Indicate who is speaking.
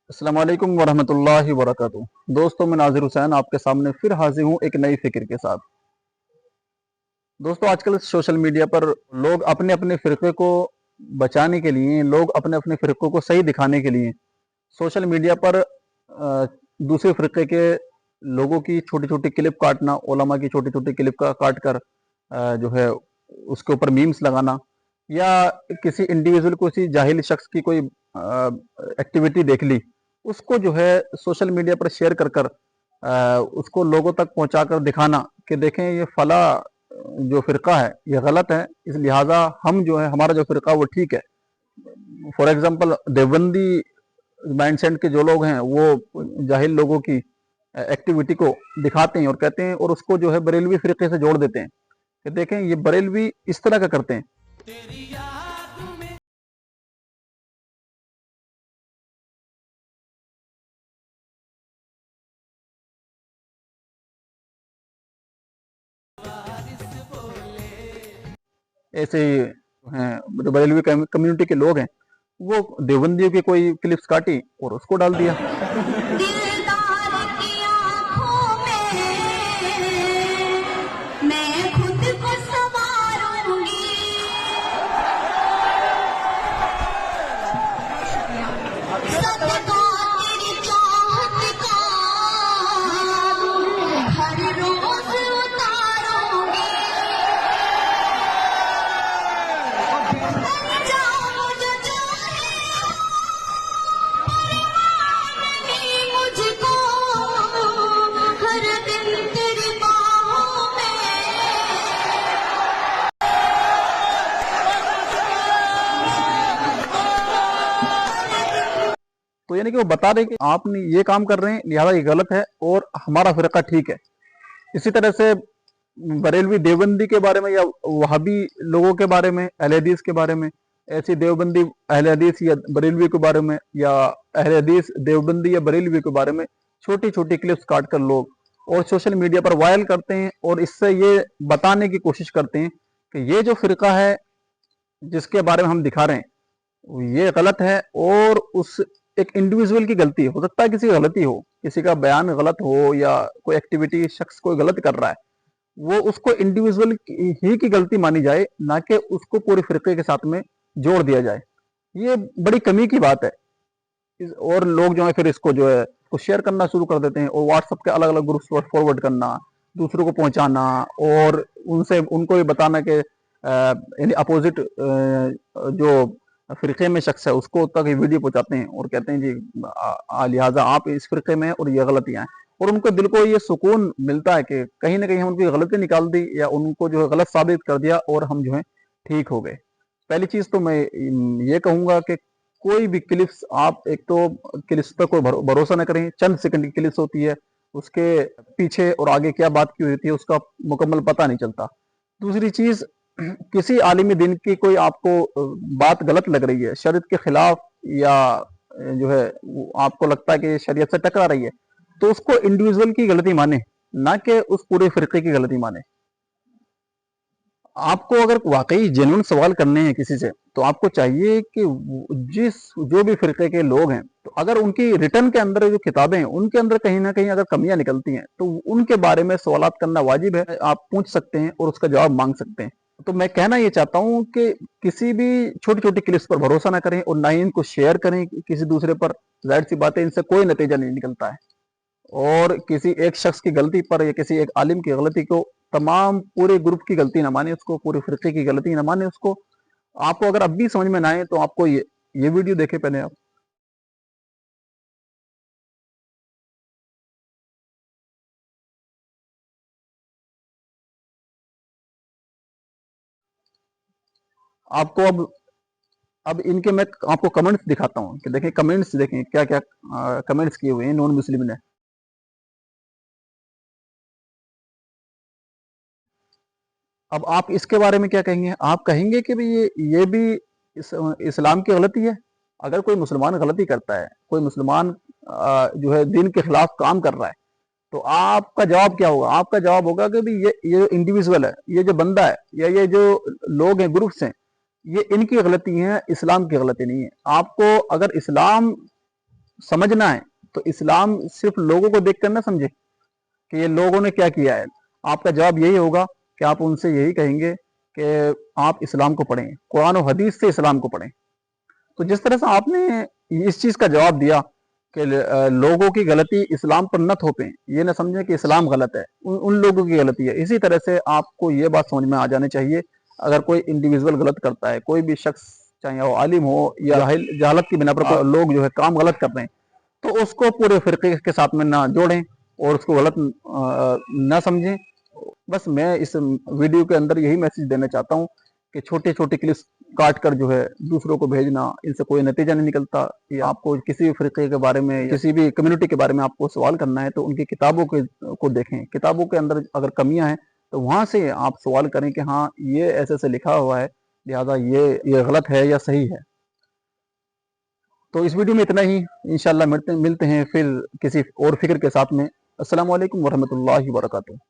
Speaker 1: अस्सलामु अलैकुम वरहमतुल्लाहि वबरकातुहू। दोस्तों, मैं नाजिर हुसैन आपके सामने फिर हाजिर हूँ एक नई फिक्र के साथ। दोस्तों, आजकल सोशल मीडिया पर लोग अपने अपने फ़िरक़े को बचाने के लिए, लोग अपने अपने फ़िरक़ों को सही दिखाने के लिए सोशल मीडिया पर दूसरे फ़िरक़े के लोगों की छोटी-छोटी क्लिप काटना, उलमा की छोटी-छोटी क्लिप का काट कर जो है उसके ऊपर मीम्स लगाना, या किसी इंडिविजुअल को, किसी जाहिल शख्स की कोई एक्टिविटी देख ली, उसको जो है सोशल मीडिया पर शेयर कर कर उसको लोगों तक पहुंचा कर दिखाना कि देखें ये फला जो फ़िरक़ा है ये गलत है, इस लिहाजा हम जो है हमारा जो फ़िरक़ा वो ठीक है। फॉर एग्जांपल, देवबंदी माइंडसेट के जो लोग हैं वो जाहिल लोगों की एक्टिविटी को दिखाते हैं और कहते हैं, और उसको जो है बरेलवी फ़िरक़े से जोड़ देते हैं कि देखें ये बरेलवी इस तरह का करते हैं। ऐसे ही हैं जो बरेलवी कम्युनिटी के लोग हैं, वो देवबंदियों की कोई क्लिप्स काटी और उसको डाल दिया।
Speaker 2: दिलदार की आँखों में मैं खुद को संवारूंगी, सदका तेरी चाहत का हर रोज उतारूंगी, अंजाम जो चाहे मुझको हर दिन तेरी बाहों में।
Speaker 1: तो यानी कि वो बता रहे कि आपने ये काम कर रहे हैं, लिहाजा ये गलत है और हमारा फ़िरक़ा ठीक है। इसी तरह से बरेलवी देवबंदी के बारे में या वहाबी लोगों के बारे में, अहले हदीस के बारे में, ऐसी देवबंदी अहले हदीस या बरेलवी के बारे में, या अहले हदीस देवबंदी या बरेलवी के बारे में छोटी छोटी क्लिप्स काट कर लोग और सोशल मीडिया पर वायरल करते हैं, और इससे ये बताने की कोशिश करते हैं कि ये जो फ़िरक़ा है जिसके बारे में हम दिखा रहे हैं ये गलत है, और उस एक इंडिविजुअल की गलती हो सकता है, किसी की गलती हो, किसी का बयान गलत हो, या कोई एक्टिविटी शख्स कोई गलत कर रहा है, वो उसको इंडिविजुअल ही की गलती मानी जाए, ना कि उसको पूरे फ़िरक़े के साथ में जोड़ दिया जाए। ये बड़ी कमी की बात है। और लोग जो है फिर इसको जो है उसको शेयर करना शुरू कर देते हैं, और व्हाट्सएप के अलग अलग ग्रुप्स पर फॉरवर्ड करना, दूसरों को पहुंचाना, और उनसे उनको ये बताना कि यानी अपोजिट जो फ़िरक़े में शख्स है उसको तक ये वीडियो पहुंचाते हैं और कहते हैं जी लिहाजा आप इस फ़िरक़े में हैं और ये गलतियां हैं, और उनको दिल को ये सुकून मिलता है कि कहीं ना कहीं हम उनकी गलती निकाल दी या उनको जो है गलत साबित कर दिया और हम जो है ठीक हो गए। पहली चीज़ तो मैं ये कहूँगा कि कोई भी क्लिप्स, आप एक तो क्लिप्स पर कोई भरोसा न करें। चंद सेकंड की क्लिप्स होती है, उसके पीछे और आगे क्या बात की हुई थी उसका मुकम्मल पता नहीं चलता। दूसरी चीज़, किसी आलिम दीन की कोई आपको बात गलत लग रही है, शरीयत के खिलाफ, या जो है आपको लगता है कि शरीयत से टकरा रही है, तो उसको इंडिविजुअल की गलती माने, ना कि उस पूरे फ़िरक़े की गलती माने। आपको अगर वाकई जेन्युइन सवाल करने हैं किसी से, तो आपको चाहिए कि जो भी फ़िरक़े के लोग हैं, तो अगर उनकी रिटर्न के अंदर जो किताबें हैं उनके अंदर कहीं ना कहीं अगर कमियां निकलती हैं, तो उनके बारे में सवालात करना वाजिब है। आप पूछ सकते हैं और उसका जवाब मांग सकते हैं। तो मैं कहना ये चाहता हूँ कि किसी भी छोटी छोटी क्लिप्स पर भरोसा ना करें, और ना ही इनको शेयर करें किसी दूसरे पर। जाहिर सी बात है, इनसे कोई नतीजा नहीं निकलता है। और किसी एक शख्स की गलती पर या किसी एक आलिम की गलती को तमाम पूरे ग्रुप की गलती ना माने, उसको पूरे फ़िरक़े की गलती ना माने उसको। आपको अगर अब भी समझ में ना आए, तो आपको ये वीडियो देखें पहले आप। आपको अब इनके मैं आपको कमेंट्स दिखाता हूँ कि देखें, कमेंट्स देखें क्या क्या कमेंट्स किए हुए हैं नॉन मुस्लिम ने। अब आप इसके बारे में क्या कहेंगे? आप कहेंगे कि भाई ये भी इस्लाम की गलती है? अगर कोई मुसलमान गलती करता है, कोई मुसलमान जो है दीन के खिलाफ काम कर रहा है, तो आपका जवाब क्या होगा? आपका जवाब होगा कि भाई ये जो इंडिविजुअल है, ये जो बंदा है, या ये जो लोग हैं, ग्रुप्स हैं, ये इनकी गलती है, इस्लाम की गलती नहीं है। आपको अगर इस्लाम समझना है तो इस्लाम सिर्फ लोगों को देखकर ना समझे कि ये लोगों ने क्या किया है। आपका जवाब यही होगा कि आप उनसे यही कहेंगे कि आप इस्लाम को पढ़ें, कुरान और हदीस से इस्लाम को पढ़ें। तो जिस तरह से आपने इस चीज का जवाब दिया कि लोगों की गलती इस्लाम पर न थोपें, ये ना समझें कि इस्लाम गलत है, उन लोगों की गलती है। इसी तरह से आपको ये बात समझ में आ जानी चाहिए, अगर कोई इंडिविजुअल गलत करता है, कोई भी शख्स चाहे वो आलिम हो या जहालत की बिना पर लोग जो है काम गलत कर रहे हैं, तो उसको पूरे फिरके के साथ में ना जोड़ें और उसको गलत ना समझें। बस मैं इस वीडियो के अंदर यही मैसेज देना चाहता हूँ कि छोटे छोटे क्लिप्स काट कर जो है दूसरों को भेजना, इनसे कोई नतीजा नहीं निकलता। या आपको किसी भी फिरके के बारे में, किसी भी कम्युनिटी के बारे में आपको सवाल करना है तो उनकी किताबों को देखें, किताबों के अंदर अगर कमियां हैं तो वहां से आप सवाल करें कि हाँ ये ऐसे ऐसे लिखा हुआ है, लिहाजा ये गलत है या सही है। तो इस वीडियो में इतना ही, इंशाल्लाह मिलते हैं फिर किसी और फिक्र के साथ में। अस्सलाम वालेकुम वरहमतुल्लाहि वबरकातुहू।